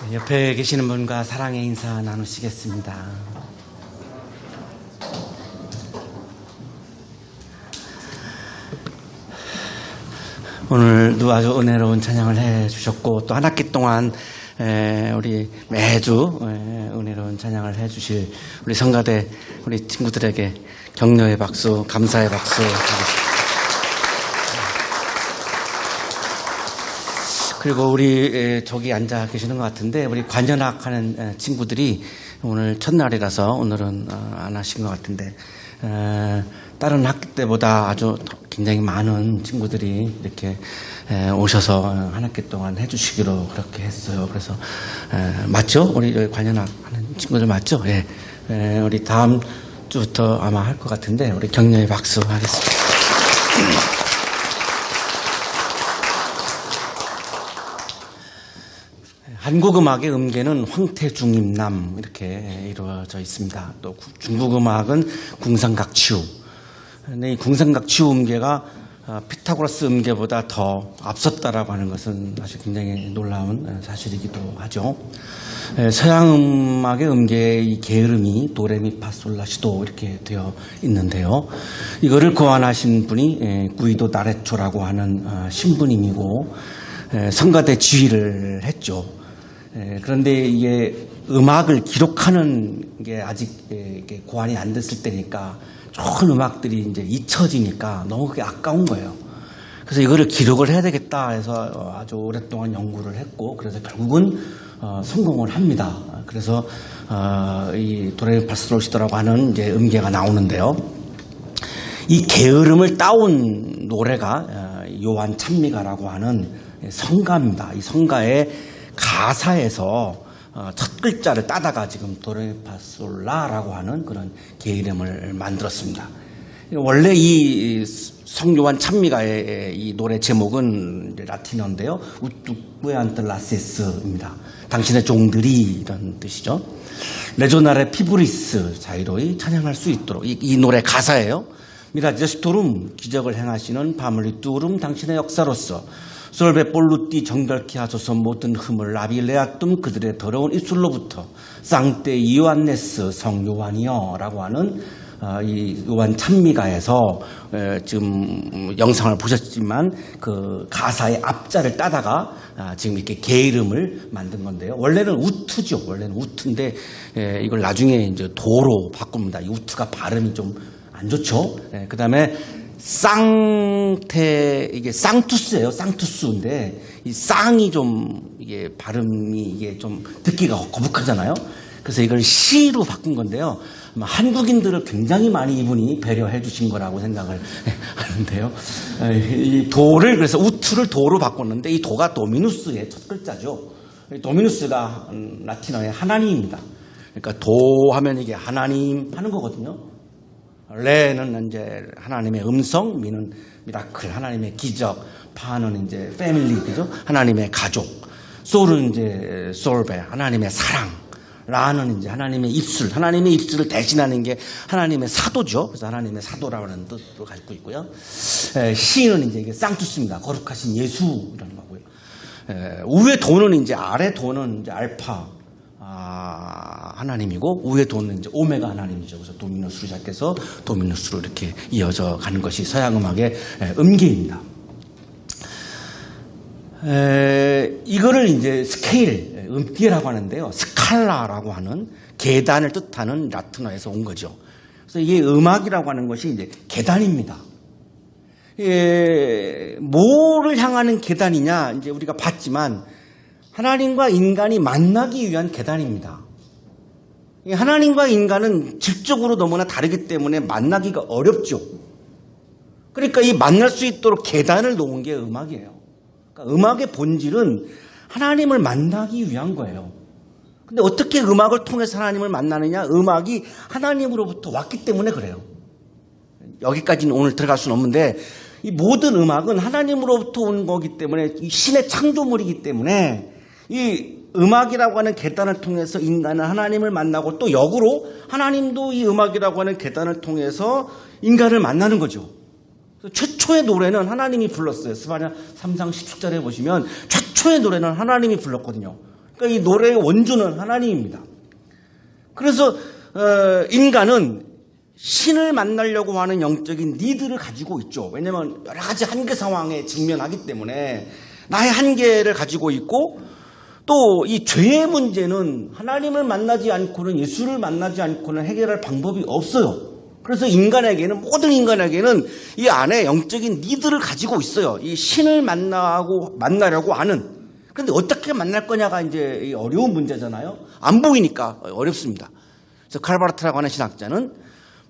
옆에 계시는 분과 사랑의 인사 나누시겠습니다. 오늘도 아주 은혜로운 찬양을 해주셨고 또 한 학기 동안 우리 매주 은혜로운 찬양을 해주실 우리 성가대 우리 친구들에게 격려의 박수, 감사의 박수 드리겠습니다. 그리고 우리 저기 앉아 계시는 것 같은데 우리 관현악 하는 친구들이 오늘 첫날이라서 오늘은 안 하신 것 같은데 다른 학기 때보다 아주 굉장히 많은 친구들이 이렇게 오셔서 한 학기 동안 해주시기로 그렇게 했어요. 그래서 맞죠? 우리 관현악 하는 친구들 맞죠? 예. 우리 다음 주부터 아마 할 것 같은데 우리 격려의 박수 하겠습니다. 한국음악의 음계는 황태중임남 이렇게 이루어져 있습니다. 또 중국음악은 궁상각치우. 근데 이 궁상각치우 음계가 피타고라스 음계보다 더 앞섰다라고 하는 것은 사실 굉장히 놀라운 사실이기도 하죠. 서양 음악의 음계의 이 게으름이 도레미파솔라시도 이렇게 되어 있는데요. 이거를 고안하신 분이 구이도 나레초라고 하는 신부님이고 성가대 지휘를 했죠. 그런데 이게 음악을 기록하는 게 아직 고안이 안 됐을 때니까 좋은 음악들이 이제 잊혀지니까 너무 그게 아까운 거예요. 그래서 이거를 기록을 해야 되겠다 해서 아주 오랫동안 연구를 했고 그래서 결국은 성공을 합니다. 그래서 이 도레미파솔라시도라고 하는 이제 음계가 나오는데요. 이 게으름을 따온 노래가 요한 찬미가라고 하는 성가입니다. 이 성가의 가사에서 첫 글자를 따다가 지금 도레미파솔라라고 하는 그런 게으름을 만들었습니다. 원래 이 성요한 찬미가의 이 노래 제목은 라틴어인데요. 우뚜꾸에안틀라세스입니다. 당신의 종들이 이런 뜻이죠. 레조나레 피브리스 자유로이 찬양할 수 있도록 이 노래 가사예요. 미라제스토룸 기적을 행하시는 바물리뚜룸 당신의 역사로서 솔베 볼루띠 정결케 하소서 모든 흠을 라빌레아뜸 그들의 더러운 입술로부터 쌍떼 이오안네스 성요한이여 라고 하는 이 요한 찬미가에서 지금 영상을 보셨지만 그 가사의 앞자를 따다가 지금 이렇게 게으름을 만든 건데요. 원래는 우트죠. 원래는 우트인데 이걸 나중에 이제 도로 바꿉니다. 이 우트가 발음이 좀 안 좋죠. 그 다음에 이게 쌍투스예요. 쌍투스인데 이 쌍이 좀 이게 발음이 이게 좀 듣기가 거북하잖아요. 그래서 이걸 시로 바꾼 건데요. 한국인들을 굉장히 많이 이분이 배려해 주신 거라고 생각을 하는데요. 이 도를 그래서 우투를 도로 바꿨는데 이 도가 도미누스의 첫 글자죠. 도미누스가 라틴어의 하나님입니다. 그러니까 도 하면 이게 하나님 하는 거거든요. 레는 이제 하나님의 음성, 미는 미라클, 하나님의 기적, 파는 이제 패밀리, 그죠? 하나님의 가족, 솔은 이제 솔베, 하나님의 사랑, 라는 이제 하나님의 입술, 하나님의 입술을 대신하는 게 하나님의 사도죠. 그래서 하나님의 사도라고 하는 뜻도 갖고 있고요. 시는 이제 이게 쌍투스입니다. 거룩하신 예수라는 거고요. 위에 도는 이제 아래 도는 이제 알파. 하나님이고 위에 도는 이제 오메가 하나님이죠. 그래서 도미누스로 시작해서 도미누스로 이렇게 이어져 가는 것이 서양 음악의 음계입니다. 이거를 이제 스케일, 음계라고 하는데요. 스칼라라고 하는 계단을 뜻하는 라틴어에서 온 거죠. 그래서 이게 음악이라고 하는 것이 이제 계단입니다. 뭐를 향하는 계단이냐 이제 우리가 봤지만 하나님과 인간이 만나기 위한 계단입니다. 하나님과 인간은 질적으로 너무나 다르기 때문에 만나기가 어렵죠. 그러니까 이 만날 수 있도록 계단을 놓은 게 음악이에요. 그러니까 음악의 본질은 하나님을 만나기 위한 거예요. 근데 어떻게 음악을 통해서 하나님을 만나느냐? 음악이 하나님으로부터 왔기 때문에 그래요. 여기까지는 오늘 들어갈 수는 없는데 이 모든 음악은 하나님으로부터 온 거기 때문에 이 신의 창조물이기 때문에 이 음악이라고 하는 계단을 통해서 인간은 하나님을 만나고 또 역으로 하나님도 이 음악이라고 하는 계단을 통해서 인간을 만나는 거죠. 최초의 노래는 하나님이 불렀어요. 스바냐 3장 17절에 보시면 최초의 노래는 하나님이 불렀거든요. 그러니까 이 노래의 원조는 하나님입니다. 그래서 인간은 신을 만나려고 하는 영적인 니드를 가지고 있죠. 왜냐하면 여러 가지 한계 상황에 직면하기 때문에 나의 한계를 가지고 있고, 또 이 죄의 문제는 하나님을 만나지 않고는, 예수를 만나지 않고는 해결할 방법이 없어요. 그래서 모든 인간에게는 이 안에 영적인 니드를 가지고 있어요. 이 신을 만나려고 하는. 그런데 어떻게 만날 거냐가 이제 어려운 문제잖아요. 안 보이니까 어렵습니다. 그래서 칼바르트라고 하는 신학자는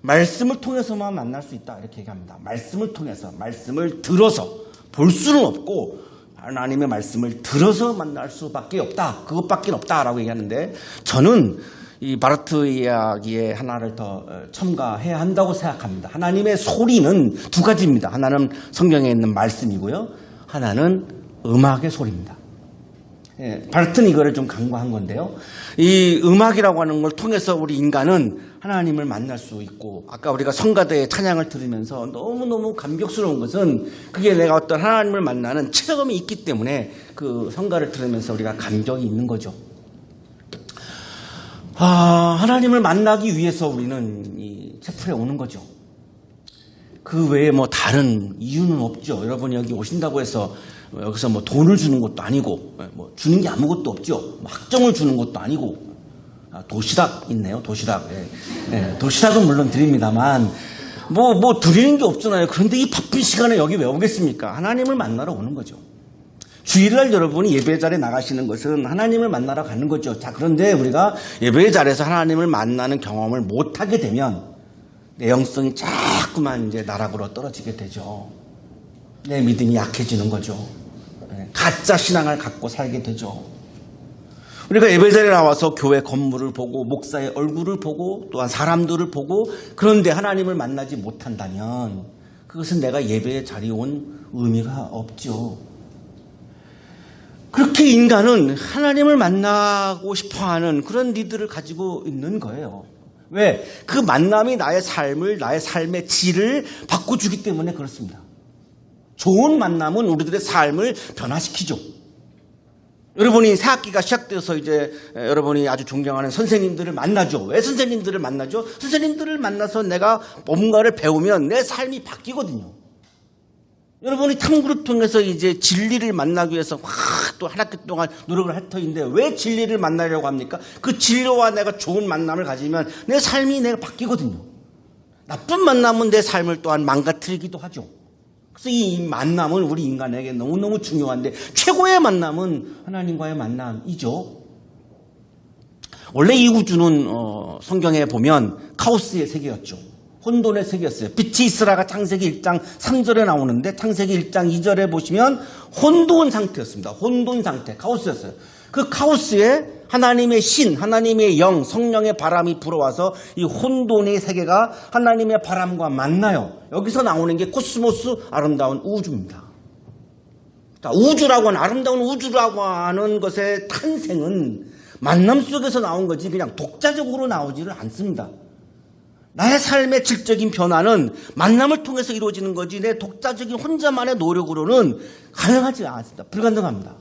말씀을 통해서만 만날 수 있다, 이렇게 얘기합니다. 말씀을 통해서, 말씀을 들어서. 볼 수는 없고 하나님의 말씀을 들어서 만날 수밖에 없다, 그것밖에 없다라고 얘기하는데, 저는 이 바르트 이야기에 하나를 더 첨가해야 한다고 생각합니다. 하나님의 소리는 두 가지입니다. 하나는 성경에 있는 말씀이고요, 하나는 음악의 소리입니다. 바르트는 이거를 좀 강조한 건데요, 이 음악이라고 하는 걸 통해서 우리 인간은 하나님을 만날 수 있고, 아까 우리가 성가대의 찬양을 들으면서 너무너무 감격스러운 것은 그게 내가 어떤 하나님을 만나는 체험이 있기 때문에 그 성가를 들으면서 우리가 감격이 있는 거죠. 하나님을 만나기 위해서 우리는 이 채플에 오는 거죠. 그 외에 뭐 다른 이유는 없죠. 여러분이 여기 오신다고 해서 여기서 뭐 돈을 주는 것도 아니고, 뭐 주는 게 아무것도 없죠. 학점을 주는 것도 아니고. 도시락 있네요, 도시락. 도시락은 물론 드립니다만, 뭐 드리는 게 없잖아요. 그런데 이 바쁜 시간에 여기 왜 오겠습니까? 하나님을 만나러 오는 거죠. 주일날 여러분이 예배 자리에 나가시는 것은 하나님을 만나러 가는 거죠. 자, 그런데 우리가 예배 자리에서 하나님을 만나는 경험을 못 하게 되면 내 영성이 자꾸만 이제 나락으로 떨어지게 되죠. 내 믿음이 약해지는 거죠. 가짜 신앙을 갖고 살게 되죠. 우리가 예배자리에 나와서 교회 건물을 보고 목사의 얼굴을 보고 또한 사람들을 보고, 그런데 하나님을 만나지 못한다면 그것은 내가 예배의 자리에 온 의미가 없죠. 그렇게 인간은 하나님을 만나고 싶어하는 그런 니드를 가지고 있는 거예요. 왜? 그 만남이 나의 삶의 질을 바꿔주기 때문에 그렇습니다. 좋은 만남은 우리들의 삶을 변화시키죠. 여러분이 새학기가 시작되어서 이제 여러분이 아주 존경하는 선생님들을 만나죠. 왜 선생님들을 만나죠? 선생님들을 만나서 내가 뭔가를 배우면 내 삶이 바뀌거든요. 여러분이 탐구를 통해서 이제 진리를 만나기 위해서 또 한 학기 동안 노력을 할 터인데, 왜 진리를 만나려고 합니까? 그 진리와 내가 좋은 만남을 가지면 내 삶이 내가 바뀌거든요. 나쁜 만남은 내 삶을 또한 망가뜨리기도 하죠. 그래서 이 만남은 우리 인간에게 너무너무 중요한데, 최고의 만남은 하나님과의 만남이죠. 원래 이 우주는 성경에 보면 카오스의 세계였죠. 혼돈의 세계였어요. 빛이 있으라가 창세기 1장 3절에 나오는데, 창세기 1장 2절에 보시면 혼돈 상태였습니다. 혼돈 상태, 카오스였어요. 그 카오스에 하나님의 신, 하나님의 영, 성령의 바람이 불어와서 이 혼돈의 세계가 하나님의 바람과 만나요. 여기서 나오는 게 코스모스, 아름다운 우주입니다. 자, 우주라고 하는, 아름다운 우주라고 하는 것의 탄생은 만남 속에서 나온 거지 그냥 독자적으로 나오지를 않습니다. 나의 삶의 질적인 변화는 만남을 통해서 이루어지는 거지 내 독자적인 혼자만의 노력으로는 가능하지 않습니다. 불가능합니다.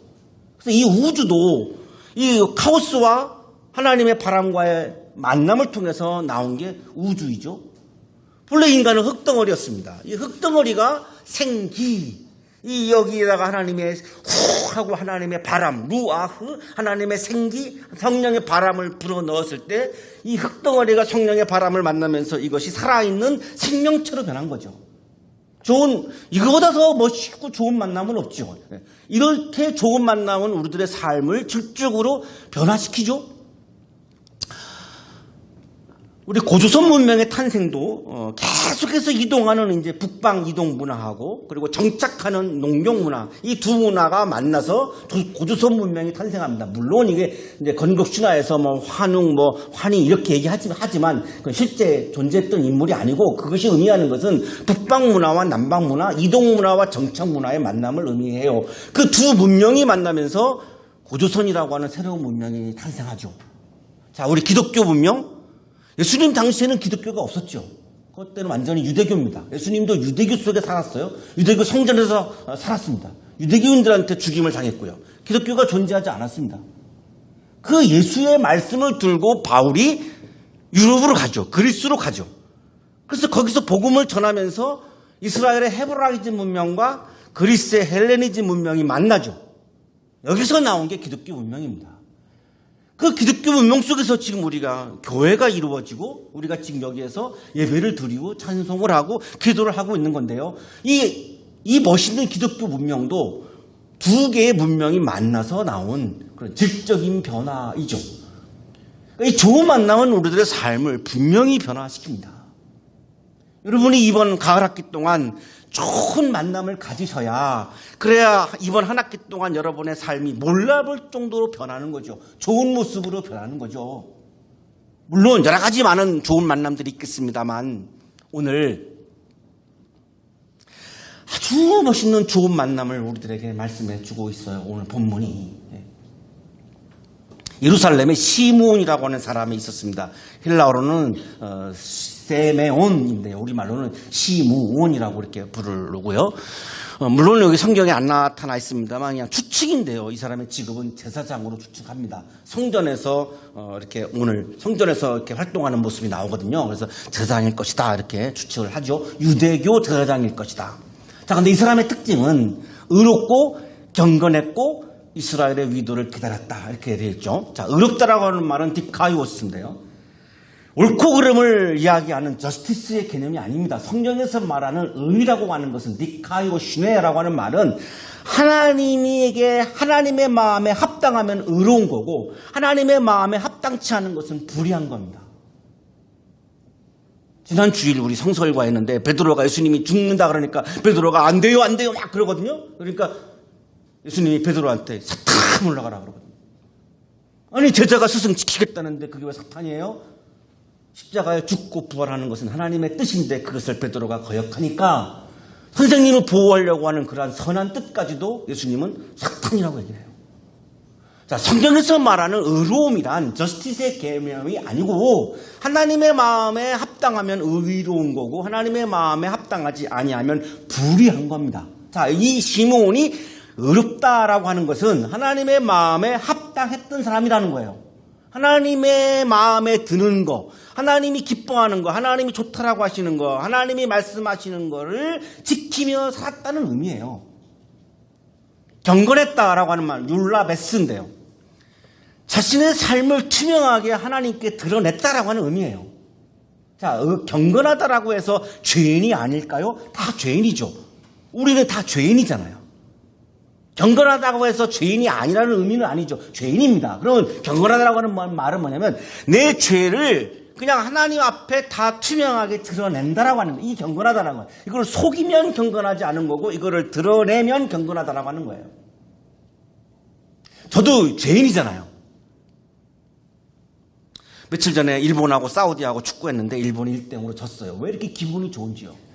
그래서 이 우주도 이 카오스와 하나님의 바람과의 만남을 통해서 나온 게 우주이죠. 본래 인간은 흙덩어리였습니다. 이 흙덩어리가 생기, 이 여기에다가 하나님의 후 하고 하나님의 바람, 루아흐, 하나님의 생기, 성령의 바람을 불어 넣었을 때 이 흙덩어리가 성령의 바람을 만나면서 이것이 살아있는 생명체로 변한 거죠. 이거보다 더 멋있고 좋은 만남은 없죠. 이렇게 좋은 만남은 우리들의 삶을 질적으로 변화시키죠. 우리 고조선 문명의 탄생도 계속해서 이동하는 이제 북방 이동 문화하고 그리고 정착하는 농경 문화, 이 두 문화가 만나서 고조선 문명이 탄생합니다. 물론 이게 이제 건국 신화에서 뭐 환웅, 뭐 환희 이렇게 얘기하지만 실제 존재했던 인물이 아니고, 그것이 의미하는 것은 북방 문화와 남방 문화, 이동 문화와 정착 문화의 만남을 의미해요. 그 두 문명이 만나면서 고조선이라고 하는 새로운 문명이 탄생하죠. 자, 우리 기독교 문명. 예수님 당시에는 기독교가 없었죠. 그때는 완전히 유대교입니다. 예수님도 유대교 속에 살았어요. 유대교 성전에서 살았습니다. 유대교인들한테 죽임을 당했고요. 기독교가 존재하지 않았습니다. 그 예수의 말씀을 들고 바울이 유럽으로 가죠. 그리스로 가죠. 그래서 거기서 복음을 전하면서 이스라엘의 헤브라이즘 문명과 그리스의 헬레니즘 문명이 만나죠. 여기서 나온 게 기독교 문명입니다. 그 기독교 문명 속에서 지금 우리가 교회가 이루어지고 우리가 지금 여기에서 예배를 드리고 찬송을 하고 기도를 하고 있는 건데요. 이 멋있는 기독교 문명도 두 개의 문명이 만나서 나온 그런 질적인 변화이죠. 이 좋은 만남은 우리들의 삶을 분명히 변화시킵니다. 여러분이 이번 가을 학기 동안 좋은 만남을 가지셔야 그래야 이번 한 학기 동안 여러분의 삶이 몰라볼 정도로 변하는 거죠. 좋은 모습으로 변하는 거죠. 물론 여러 가지 많은 좋은 만남들이 있겠습니다만 오늘 아주 멋있는 좋은 만남을 우리들에게 말씀해 주고 있어요. 오늘 본문이. 예루살렘에 시므온이라고 하는 사람이 있었습니다. 헬라어로는 세메온인데요. 우리말로는 시므온이라고 이렇게 부르고요. 물론 여기 성경에 안 나타나 있습니다만 그냥 추측인데요. 이 사람의 직업은 제사장으로 추측합니다. 성전에서 이렇게 활동하는 모습이 나오거든요. 그래서 제사장일 것이다 이렇게 추측을 하죠. 유대교 제사장일 것이다. 자, 근데 이 사람의 특징은 의롭고 경건했고 이스라엘의 위도를 기다렸다 이렇게 되어 있죠. 자, 의롭다라고 하는 말은 디카이오스인데요. 옳고 그름을 이야기하는 저스티스의 개념이 아닙니다. 성경에서 말하는 의라고 하는 것은 디카이오시네라고 하는 말은 하나님의 마음에 합당하면 의로운 거고 하나님의 마음에 합당치 않은 것은 불의한 겁니다. 지난 주일 우리 성서일과 했는데 베드로가 예수님이 죽는다 그러니까 베드로가 안 돼요 막 그러거든요. 그러니까 예수님이 베드로한테 사탄 올라가라 그러거든요. 아니 제자가 스승 지키겠다는데 그게 왜 사탄이에요? 십자가에 죽고 부활하는 것은 하나님의 뜻인데 그것을 베드로가 거역하니까 선생님을 보호하려고 하는 그러한 선한 뜻까지도 예수님은 사탄이라고 얘기해요. 자, 성경에서 말하는 의로움이란 저스티스의 개념이 아니고 하나님의 마음에 합당하면 의로운 거고 하나님의 마음에 합당하지 아니하면 불의한 겁니다. 자, 이 시므온이 의롭다라고 하는 것은 하나님의 마음에 합당했던 사람이라는 거예요. 하나님의 마음에 드는 거, 하나님이 기뻐하는 거, 하나님이 좋다라고 하시는 거, 하나님이 말씀하시는 거를 지키며 살았다는 의미예요. 경건했다라고 하는 말, 율라베스인데요. 자신의 삶을 투명하게 하나님께 드러냈다라고 하는 의미예요. 자, 경건하다라고 해서 죄인이 아닐까요? 다 죄인이죠. 우리는 다 죄인이잖아요. 경건하다고 해서 죄인이 아니라는 의미는 아니죠. 죄인입니다. 그러면 경건하다라고 하는 말은 뭐냐면 내 죄를 그냥 하나님 앞에 다 투명하게 드러낸다라고 하는 거예요. 이게 경건하다라는 거예요. 이걸 속이면 경건하지 않은 거고 이거를 드러내면 경건하다라고 하는 거예요. 저도 죄인이잖아요. 며칠 전에 일본하고 사우디하고 축구했는데 일본이 1-0으로 졌어요. 왜 이렇게 기분이 좋은지요?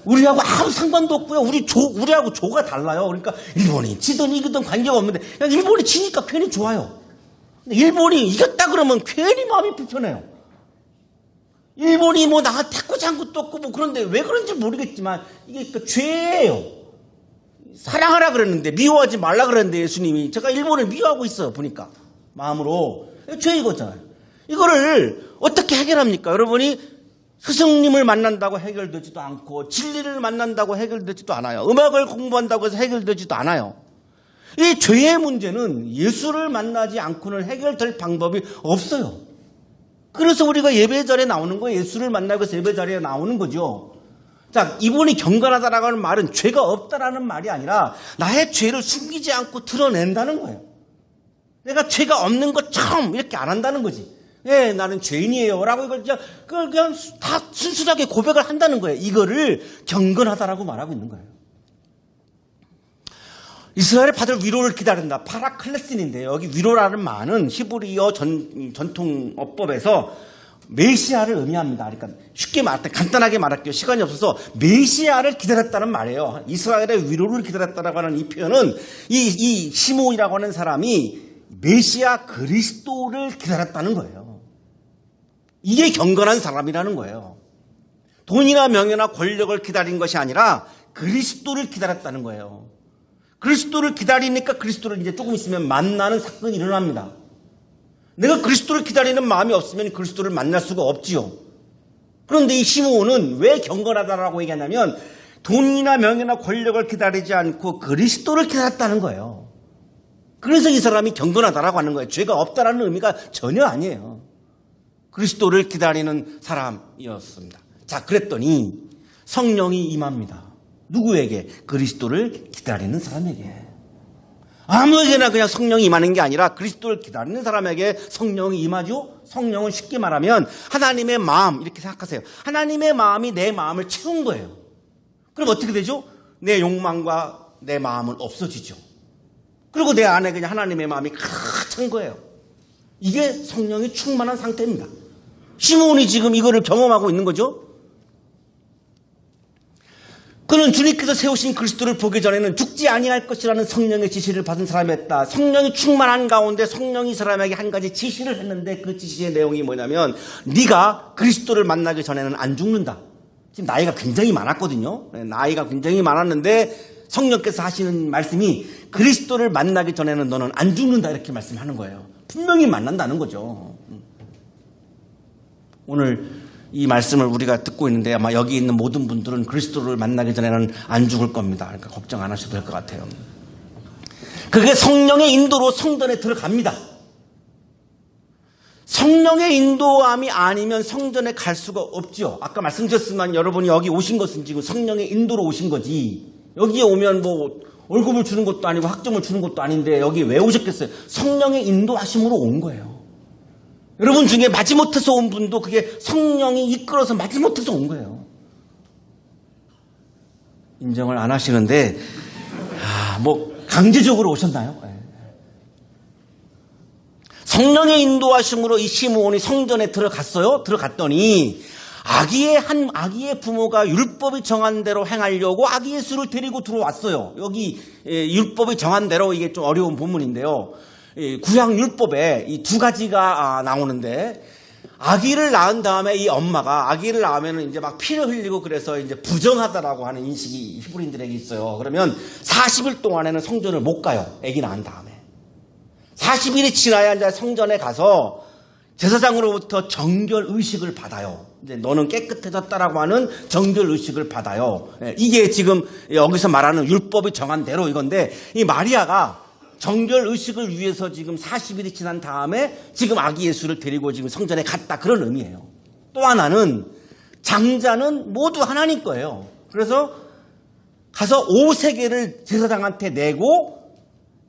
우리하고 아무 상관도 없고요. 우리하고 조가 달라요. 그러니까 일본이 지든 이기든 관계가 없는데 그냥 일본이 지니까 괜히 좋아요. 근데 일본이 이겼다 그러면 괜히 마음이 불편해요. 일본이 뭐 나한테 태꾸장한 것도 없고 뭐 그런데 왜 그런지 모르겠지만 이게 그러니까 죄예요. 사랑하라 그랬는데 미워하지 말라 그랬는데 예수님이 제가 일본을 미워하고 있어요. 보니까 마음으로 죄 이거잖아요. 이거를 어떻게 해결합니까? 여러분이 스승님을 만난다고 해결되지도 않고 진리를 만난다고 해결되지도 않아요. 음악을 공부한다고 해서 해결되지도 않아요. 이 죄의 문제는 예수를 만나지 않고는 해결될 방법이 없어요. 그래서 우리가 예배자리에 나오는 거예요. 예수를 만나고 해서 예배자리에 나오는 거죠. 자, 이분이 경건하다라고 하는 말은 죄가 없다라는 말이 아니라 나의 죄를 숨기지 않고 드러낸다는 거예요. 내가 죄가 없는 것처럼 이렇게 안 한다는 거지. 예, 나는 죄인이에요. 라고 이걸 그냥 다 순수하게 고백을 한다는 거예요. 이거를 경건하다라고 말하고 있는 거예요. 이스라엘의 받을 위로를 기다린다. 파라클레신인데요. 여기 위로라는 말은 히브리어 전통 어법에서 메시아를 의미합니다. 그러니까 쉽게 간단하게 말할게요. 시간이 없어서 메시아를 기다렸다는 말이에요. 이스라엘의 위로를 기다렸다라고 하는 이 표현은 이 시므온이라고 하는 사람이 메시아 그리스도를 기다렸다는 거예요. 이게 경건한 사람이라는 거예요. 돈이나 명예나 권력을 기다린 것이 아니라 그리스도를 기다렸다는 거예요. 그리스도를 기다리니까 그리스도를 이제 조금 있으면 만나는 사건이 일어납니다. 내가 그리스도를 기다리는 마음이 없으면 그리스도를 만날 수가 없지요. 그런데 이 시므온은 왜 경건하다라고 얘기하냐면 돈이나 명예나 권력을 기다리지 않고 그리스도를 기다렸다는 거예요. 그래서 이 사람이 경건하다라고 하는 거예요. 죄가 없다라는 의미가 전혀 아니에요. 그리스도를 기다리는 사람이었습니다. 자, 그랬더니 성령이 임합니다. 누구에게? 그리스도를 기다리는 사람에게. 아무에게나 그냥 성령이 임하는 게 아니라 그리스도를 기다리는 사람에게 성령이 임하죠. 성령은 쉽게 말하면 하나님의 마음, 이렇게 생각하세요. 하나님의 마음이 내 마음을 채운 거예요. 그럼 어떻게 되죠? 내 욕망과 내 마음은 없어지죠. 그리고 내 안에 그냥 하나님의 마음이 가득 찬 거예요. 이게 성령이 충만한 상태입니다. 시므온이 지금 이거를 경험하고 있는 거죠. 그는 주님께서 세우신 그리스도를 보기 전에는 죽지 아니할 것이라는 성령의 지시를 받은 사람이었다. 성령이 충만한 가운데 성령이 이 사람에게 한 가지 지시를 했는데 그 지시의 내용이 뭐냐면 네가 그리스도를 만나기 전에는 안 죽는다. 지금 나이가 굉장히 많았거든요. 나이가 굉장히 많았는데 성령께서 하시는 말씀이 그리스도를 만나기 전에는 너는 안 죽는다 이렇게 말씀하는 거예요. 분명히 만난다는 거죠. 오늘 이 말씀을 우리가 듣고 있는데 아마 여기 있는 모든 분들은 그리스도를 만나기 전에는 안 죽을 겁니다. 그러니까 걱정 안 하셔도 될 것 같아요. 그게 성령의 인도로 성전에 들어갑니다. 성령의 인도함이 아니면 성전에 갈 수가 없죠. 아까 말씀드렸지만 여러분이 여기 오신 것은 지금 성령의 인도로 오신 거지. 여기에 오면 뭐 월급을 주는 것도 아니고 학점을 주는 것도 아닌데 여기 왜 오셨겠어요? 성령의 인도하심으로 온 거예요. 여러분 중에 마지못해서 온 분도 그게 성령이 이끌어서 마지못해서 온 거예요. 인정을 안 하시는데 뭐 강제적으로 오셨나요? 성령의 인도하심으로 이 시므온이 성전에 들어갔어요. 들어갔더니 아기의 부모가 율법이 정한 대로 행하려고 아기 예수를 데리고 들어왔어요. 여기 율법이 정한 대로 이게 좀 어려운 본문인데요. 구약 율법에 이 두 가지가 나오는데 아기를 낳은 다음에 이 엄마가 아기를 낳으면 이제 막 피를 흘리고 그래서 이제 부정하다라고 하는 인식이 히브리인들에게 있어요. 그러면 40일 동안에는 성전을 못 가요. 아기 낳은 다음에. 40일이 지나야 이제 성전에 가서 제사장으로부터 정결 의식을 받아요. 이제 너는 깨끗해졌다라고 하는 정결 의식을 받아요. 이게 지금 여기서 말하는 율법이 정한 대로 이건데 이 마리아가 정결 의식을 위해서 지금 40일이 지난 다음에 지금 아기 예수를 데리고 지금 성전에 갔다 그런 의미예요. 또 하나는 장자는 모두 하나님 거예요. 그래서 가서 5세계를 제사장한테 내고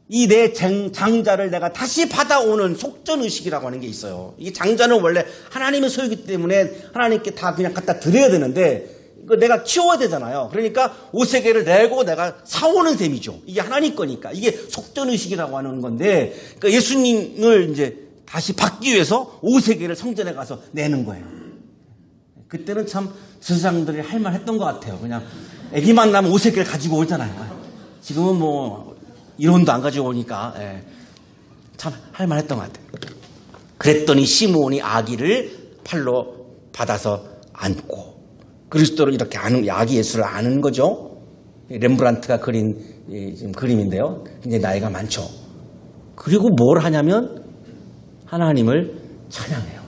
이 내 장자를 내가 다시 받아오는 속전의식이라고 하는 게 있어요. 이 장자는 원래 하나님의 소유이기 때문에 하나님께 다 그냥 갖다 드려야 되는데 이거 내가 키워야 되잖아요. 그러니까 5세계를 내고 내가 사오는 셈이죠. 이게 하나님 거니까. 이게 속전의식이라고 하는 건데 그러니까 예수님을 이제 다시 받기 위해서 5세계를 성전에 가서 내는 거예요. 그때는 참 제사장들이 할 말 했던 것 같아요. 그냥 애기만 나면 5세계를 가지고 오잖아요. 지금은 뭐 이론도 안 가지고 오니까 참 할 말 했던 것 같아요. 그랬더니 시므온이 아기를 팔로 받아서 안고 그리스도를 이렇게 아는 아기 예수를 아는 거죠. 렘브란트가 그린 지금 그림인데요. 굉장히 나이가 많죠. 그리고 뭘 하냐면 하나님을 찬양해요.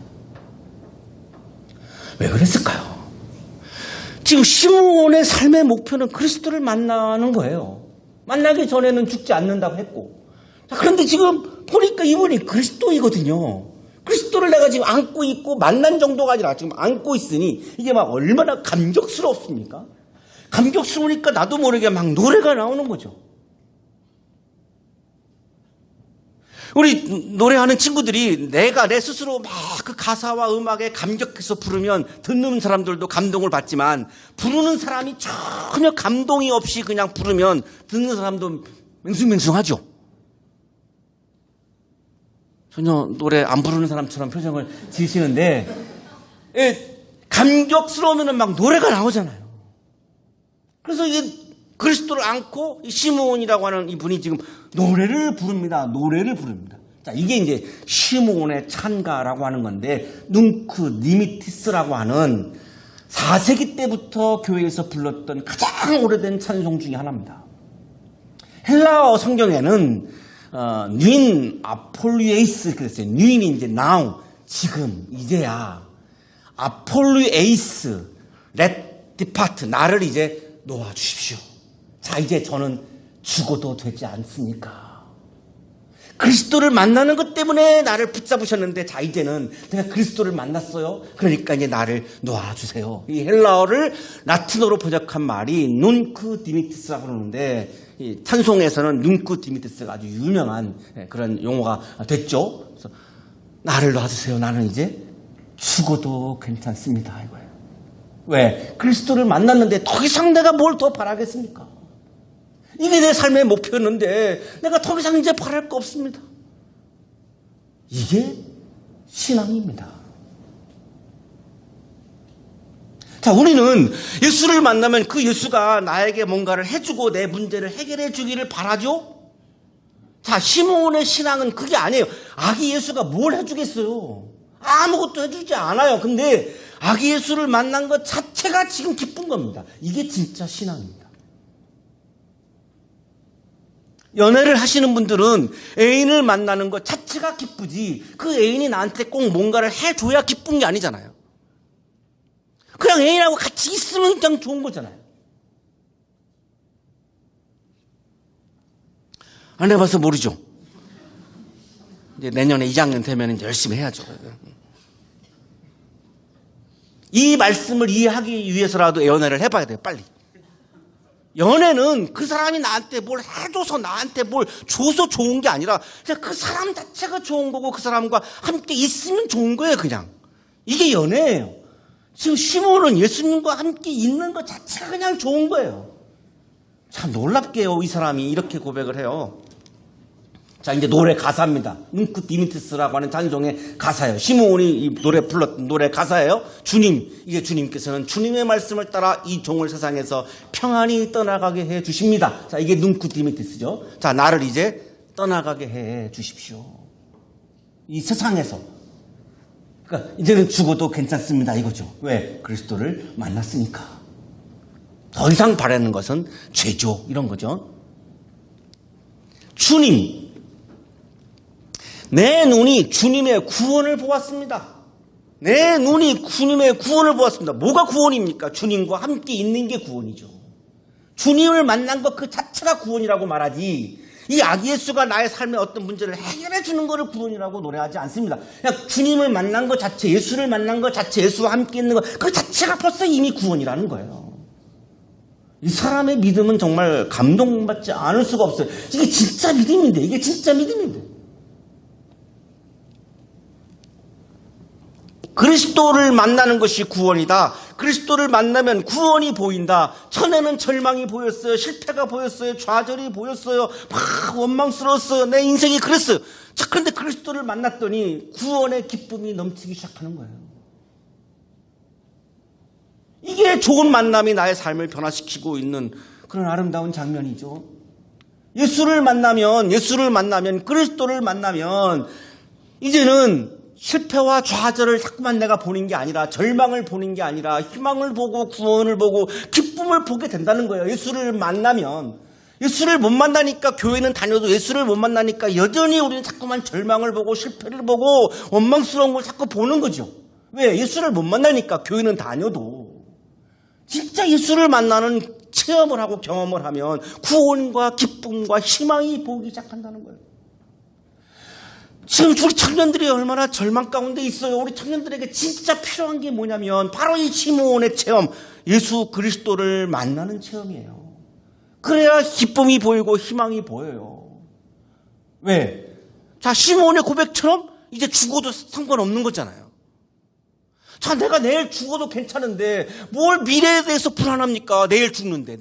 왜 그랬을까요? 지금 시므온의 삶의 목표는 그리스도를 만나는 거예요. 만나기 전에는 죽지 않는다고 했고. 그런데 지금 보니까 이분이 그리스도이거든요. 그리스도를 내가 지금 안고 있고 만난 정도가 아니라 지금 안고 있으니 이게 막 얼마나 감격스럽습니까? 감격스러우니까 나도 모르게 막 노래가 나오는 거죠. 우리 노래하는 친구들이 내가 내 스스로 막 그 가사와 음악에 감격해서 부르면 듣는 사람들도 감동을 받지만 부르는 사람이 전혀 감동이 없이 그냥 부르면 듣는 사람도 맹숭맹숭하죠. 전혀 노래 안 부르는 사람처럼 표정을 지으시는데 감격스러우면 막 노래가 나오잖아요. 그래서 이게 그리스도를 안고 시므온이라고 하는 이분이 지금 노래를 부릅니다. 노래를 부릅니다. 자, 이게 이제 시므온의 찬가라고 하는 건데 눅크 니미티스라고 하는 4세기 때부터 교회에서 불렀던 가장 오래된 찬송 중에 하나입니다. 헬라어 성경에는 누인 아폴루에이스 그랬어요. 누인이 이제 now, 지금, 이제야. 아폴루에이스, let depart, 나를 이제 놓아주십시오. 자, 이제 저는 죽어도 되지 않습니까? 그리스도를 만나는 것 때문에 나를 붙잡으셨는데, 자, 이제는 내가 그리스도를 만났어요. 그러니까 이제 나를 놓아주세요. 이 헬라어를 라틴어로 번역한 말이 눈크 디미티스라고 그러는데, 이 찬송에서는 눈크 디미티스가 아주 유명한 그런 용어가 됐죠. 그래서 나를 놔주세요. 나는 이제 죽어도 괜찮습니다. 이거예요. 왜? 그리스도를 만났는데 더 이상 내가 뭘 더 바라겠습니까? 이게 내 삶의 목표였는데 내가 더 이상 이제 바랄 거 없습니다. 이게 신앙입니다. 자, 우리는 예수를 만나면 그 예수가 나에게 뭔가를 해주고 내 문제를 해결해 주기를 바라죠? 자, 시몬의 신앙은 그게 아니에요. 아기 예수가 뭘 해주겠어요? 아무것도 해주지 않아요. 근데 아기 예수를 만난 것 자체가 지금 기쁜 겁니다. 이게 진짜 신앙입니다. 연애를 하시는 분들은 애인을 만나는 것 자체가 기쁘지 그 애인이 나한테 꼭 뭔가를 해줘야 기쁜 게 아니잖아요. 그냥 애인하고 같이 있으면 그냥 좋은 거잖아요. 안 해봐서 모르죠. 이제 내년에 2학년 되면 열심히 해야죠. 이 말씀을 이해하기 위해서라도 연애를 해봐야 돼요. 빨리. 연애는 그 사람이 나한테 뭘 해줘서 나한테 뭘 줘서 좋은 게 아니라 그냥 그 사람 자체가 좋은 거고 그 사람과 함께 있으면 좋은 거예요. 그냥 이게 연애예요. 지금 시몬은 예수님과 함께 있는 것 자체가 그냥 좋은 거예요. 참 놀랍게요. 이 사람이 이렇게 고백을 해요. 자, 이제 노래 가사입니다. 눈크 디미티스라고 하는 찬송의 가사예요. 시몬이 이 노래 불렀던 노래 가사예요. 주님, 이게 주님께서는 주님의 말씀을 따라 이 종을 세상에서 평안히 떠나가게 해 주십니다. 자, 이게 눈크 디미티스죠. 자, 나를 이제 떠나가게 해 주십시오. 이 세상에서. 그러니까 이제는 죽어도 괜찮습니다. 이거죠. 왜? 그리스도를 만났으니까. 더 이상 바라는 것은 죄죠. 이런 거죠. 주님. 내 눈이 주님의 구원을 보았습니다. 내 눈이 주님의 구원을 보았습니다. 뭐가 구원입니까? 주님과 함께 있는 게 구원이죠. 주님을 만난 것 그 자체가 구원이라고 말하지 이 아기 예수가 나의 삶의 어떤 문제를 해결해 주는 것을 구원이라고 노래하지 않습니다. 그냥 주님을 만난 것 자체, 예수를 만난 것 자체, 예수와 함께 있는 것 그 자체가 벌써 이미 구원이라는 거예요. 이 사람의 믿음은 정말 감동받지 않을 수가 없어요. 이게 진짜 믿음인데, 이게 진짜 믿음인데. 그리스도를 만나는 것이 구원이다. 그리스도를 만나면 구원이 보인다. 전에는 절망이 보였어요. 실패가 보였어요. 좌절이 보였어요. 막 원망스러웠어요. 내 인생이 그랬어요. 자, 그런데 그리스도를 만났더니 구원의 기쁨이 넘치기 시작하는 거예요. 이게 좋은 만남이 나의 삶을 변화시키고 있는 그런 아름다운 장면이죠. 예수를 만나면 그리스도를 만나면 이제는 실패와 좌절을 자꾸만 내가 보는 게 아니라 절망을 보는 게 아니라 희망을 보고 구원을 보고 기쁨을 보게 된다는 거예요. 예수를 만나면. 예수를 못 만나니까 교회는 다녀도 예수를 못 만나니까 여전히 우리는 자꾸만 절망을 보고 실패를 보고 원망스러운 걸 자꾸 보는 거죠. 왜? 예수를 못 만나니까 교회는 다녀도. 진짜 예수를 만나는 체험을 하고 경험을 하면 구원과 기쁨과 희망이 보이기 시작한다는 거예요. 지금 우리 청년들이 얼마나 절망 가운데 있어요. 우리 청년들에게 진짜 필요한 게 뭐냐면 바로 이 시몬의 체험, 예수 그리스도를 만나는 체험이에요. 그래야 기쁨이 보이고 희망이 보여요. 왜? 자, 시몬의 고백처럼 이제 죽어도 상관없는 거잖아요. 자, 내가 내일 죽어도 괜찮은데 뭘 미래에 대해서 불안합니까? 내일 죽는데.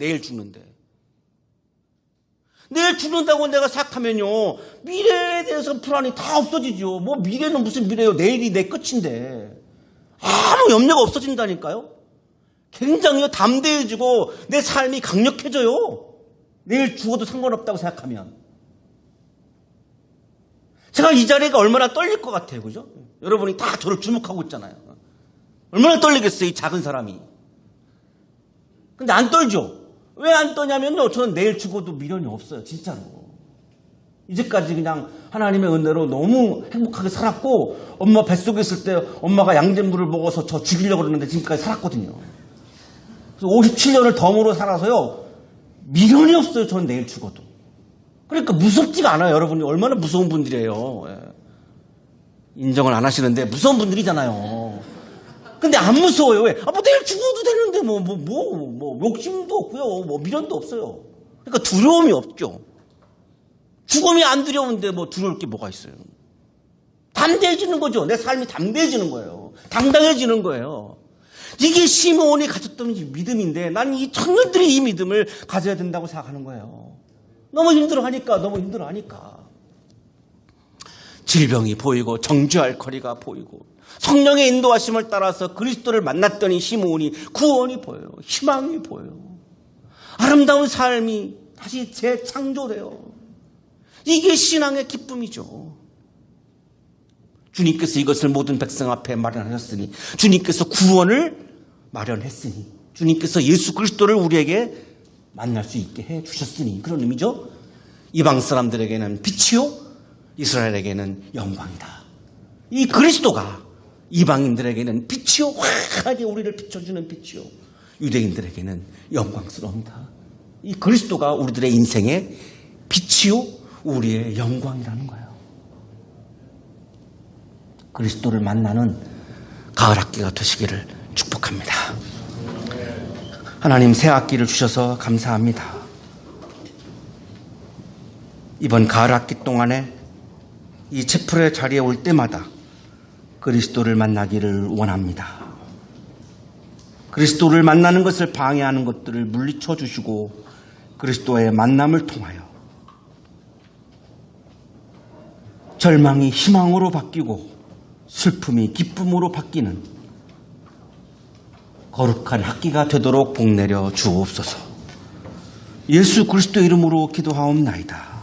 내일 죽는다고 내가 생각하면요, 미래에 대해서 불안이 다 없어지죠. 뭐 미래는 무슨 미래예요? 내일이 내 끝인데. 아무 염려가 없어진다니까요. 굉장히 담대해지고 내 삶이 강력해져요. 내일 죽어도 상관없다고 생각하면. 제가 이 자리가 얼마나 떨릴 것 같아요. 그죠? 여러분이 다 저를 주목하고 있잖아요. 얼마나 떨리겠어요, 이 작은 사람이. 근데 안 떨죠. 왜 안 떠냐면요, 저는 내일 죽어도 미련이 없어요. 진짜로. 이제까지 그냥 하나님의 은혜로 너무 행복하게 살았고, 엄마 뱃속에 있을 때 엄마가 양잿물을 먹어서 저 죽이려고 그러는데 지금까지 살았거든요. 그래서 57년을 덤으로 살아서요, 미련이 없어요. 저는 내일 죽어도. 그러니까 무섭지가 않아요. 여러분이 얼마나 무서운 분들이에요. 예. 인정을 안 하시는데 무서운 분들이잖아요. 근데 안 무서워요. 왜? 뭐 내일 죽어도 되는데 뭐 욕심도 없고요. 뭐 미련도 없어요. 그러니까 두려움이 없죠. 죽음이 안 두려운데 뭐 두려울 게 뭐가 있어요. 담대해지는 거죠. 내 삶이 담대해지는 거예요. 당당해지는 거예요. 이게 시므온이 가졌던 믿음인데 난 이 청년들이 이 믿음을 가져야 된다고 생각하는 거예요. 너무 힘들어하니까. 질병이 보이고 정죄할 거리가 보이고 성령의 인도하심을 따라서 그리스도를 만났더니 시므온이 구원이 보여요. 희망이 보여요. 아름다운 삶이 다시 재창조돼요. 이게 신앙의 기쁨이죠. 주님께서 이것을 모든 백성 앞에 마련하셨으니, 주님께서 구원을 마련했으니, 주님께서 예수 그리스도를 우리에게 만날 수 있게 해주셨으니, 그런 의미죠. 이방 사람들에게는 빛이요, 이스라엘에게는 영광이다. 이 그리스도가 이방인들에게는 빛이요, 환하게 우리를 비춰주는 빛이요, 유대인들에게는 영광스러움이다. 이 그리스도가 우리들의 인생의 빛이요, 우리의 영광이라는 거예요. 그리스도를 만나는 가을 학기가 되시기를 축복합니다. 하나님 새 학기를 주셔서 감사합니다. 이번 가을 학기 동안에 이 채플의 자리에 올 때마다 그리스도를 만나기를 원합니다. 그리스도를 만나는 것을 방해하는 것들을 물리쳐 주시고 그리스도의 만남을 통하여 절망이 희망으로 바뀌고 슬픔이 기쁨으로 바뀌는 거룩한 학기가 되도록 복내려 주옵소서. 예수 그리스도 이름으로 기도하옵나이다.